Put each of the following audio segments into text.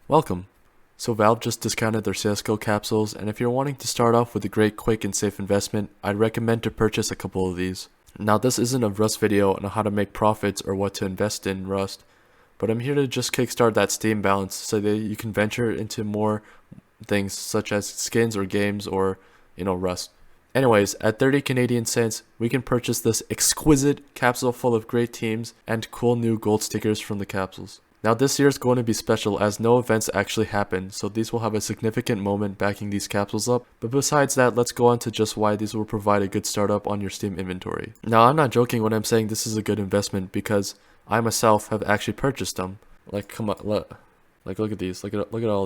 Welcome. So Valve just discounted their CSGO capsules, and if you're wanting to start off with a great, quick, and safe investment, I'd recommend to purchase a couple of these. Now this isn't a Rust video on how to make profits or what to invest in Rust, but I'm here to just kickstart that Steam balance so that you can venture into more things such as skins or games or, Rust. Anyways, at 30 Canadian cents, we can purchase this exquisite capsule full of great teams and cool new gold stickers from the capsules. Now this year is going to be special as no events actually happen, so these will have a significant moment backing these capsules up. But besides that, let's go on to just why these will provide a good startup on your Steam inventory. Now I'm not joking when I'm saying this is a good investment because I myself have actually purchased them. Like come on, look at these, look at all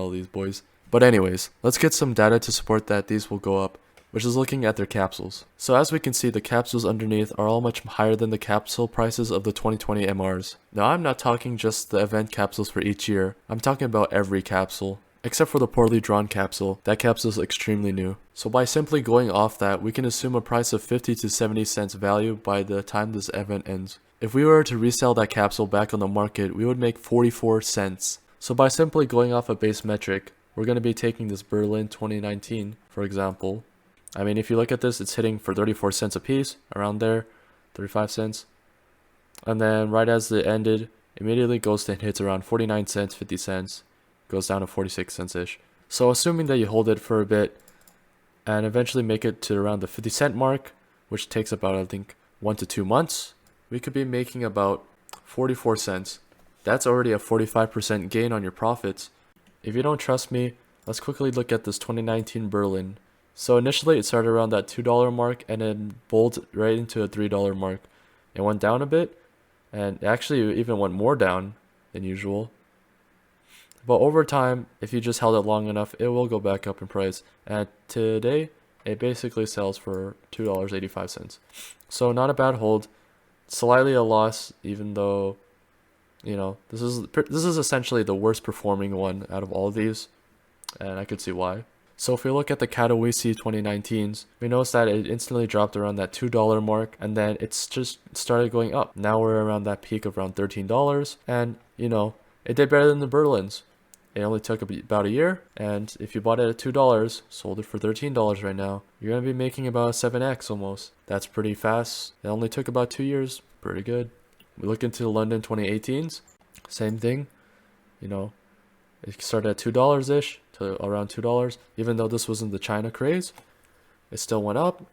these boys. But anyways, let's get some data to support that these will go up, which is looking at their capsules. So as we can see, the capsules underneath are all much higher than the capsule prices of the 2020 MRs. Now I'm not talking just the event capsules for each year, I'm talking about every capsule. Except for the poorly drawn capsule, that capsule is extremely new. So by simply going off that, we can assume a price of 50 to 70 cents value by the time this event ends. If we were to resell that capsule back on the market, we would make 44 cents. So by simply going off a base metric, we're going to be taking this Berlin 2019, for example. I mean, if you look at this, it's hitting for 34 cents a piece, around there, 35 cents. And then right as it ended, immediately goes and hits around 49 cents, 50 cents, goes down to 46 cents-ish. So assuming that you hold it for a bit and eventually make it to around the 50 cent mark, which takes about, I think, 1 to 2 months, we could be making about 44 cents. That's already a 45% gain on your profits. If you don't trust me, let's quickly look at this 2019 Berlin. So initially it started around that $2 mark and then bowled right into a $3 mark. It went down a bit and actually even went more down than usual. But over time, if you just held it long enough, it will go back up in price. And today, it basically sells for $2.85. So not a bad hold. Slightly a loss, even though, this is essentially the worst performing one out of all of these. And I could see why. So if we look at the Katowice 2019s, we notice that it instantly dropped around that $2 mark and then it's just started going up. Now we're around that peak of around $13 and, it did better than the Berlins. It only took about a year, and if you bought it at $2, sold it for $13 right now, you're going to be making about a 7x almost. That's pretty fast. It only took about 2 years. Pretty good. We look into the London 2018s, same thing. It started at $2-ish to around $2. Even though this wasn't the China craze, it still went up,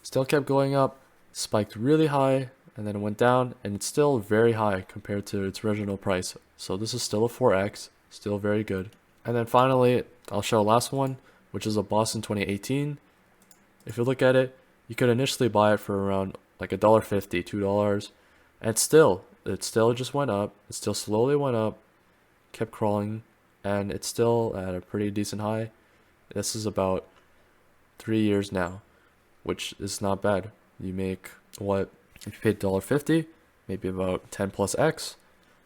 still kept going up, spiked really high, and then it went down, and it's still very high compared to its original price. So this is still a 4x, still very good. And then finally, I'll show last one, which is a Boston 2018. If you look at it, you could initially buy it for around like $1.50, $2, and it still just went up. It still slowly went up, kept crawling, and it's still at a pretty decent high. This is about 3 years now, which is not bad. You make what, if you paid $1.50, maybe about 10 plus X.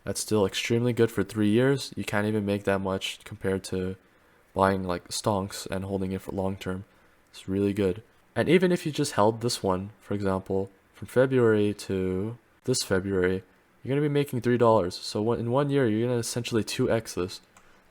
That's still extremely good for 3 years. You can't even make that much compared to buying like stonks and holding it for long term. It's really good. And even if you just held this one, for example, from February to this February, you're going to be making $3. So in 1 year, you're going to essentially 2x this.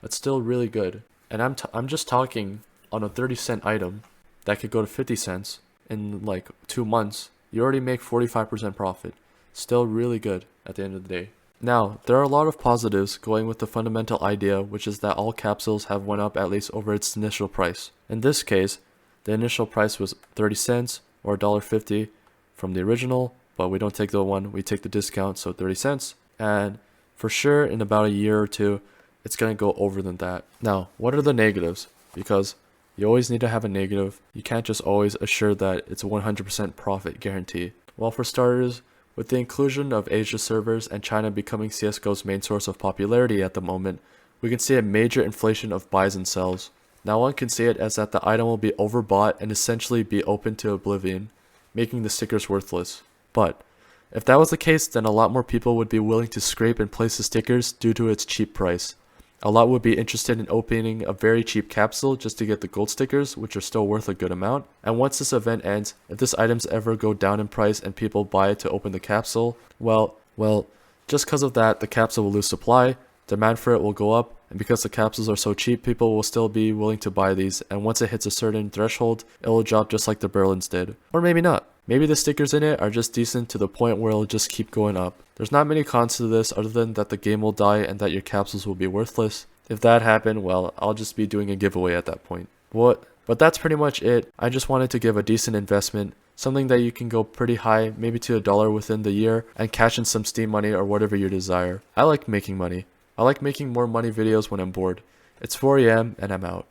That's still really good. And I'm just talking on a 30-cent item that could go to 50 cents in like 2 months. You already make 45% profit. Still really good at the end of the day. Now, there are a lot of positives going with the fundamental idea, which is that all capsules have went up at least over its initial price. In this case, the initial price was 30 cents or $1.50 from the original, but we don't take the one, we take the discount, so 30 cents. And for sure, in about a year or two, it's going to go over than that. Now, what are the negatives? Because you always need to have a negative. You can't just always assure that it's a 100% profit guarantee. Well, for starters, with the inclusion of Asia servers and China becoming CSGO's main source of popularity at the moment, we can see a major inflation of buys and sells. Now one can see it as that the item will be overbought and essentially be open to oblivion, making the stickers worthless. But if that was the case, then a lot more people would be willing to scrape and place the stickers due to its cheap price. A lot would be interested in opening a very cheap capsule just to get the gold stickers, which are still worth a good amount. And once this event ends, if this items ever go down in price and people buy it to open the capsule, well, just because of that, the capsule will lose supply, demand for it will go up, and because the capsules are so cheap, people will still be willing to buy these, and once it hits a certain threshold, it will drop just like the Berlins did. Or maybe not. Maybe the stickers in it are just decent to the point where it'll just keep going up. There's not many cons to this other than that the game will die and that your capsules will be worthless. If that happened, well, I'll just be doing a giveaway at that point. But that's pretty much it. I just wanted to give a decent investment, something that you can go pretty high, maybe to $1 within the year, and cash in some Steam money or whatever you desire. I like making money. I like making more money videos when I'm bored. It's 4 AM and I'm out.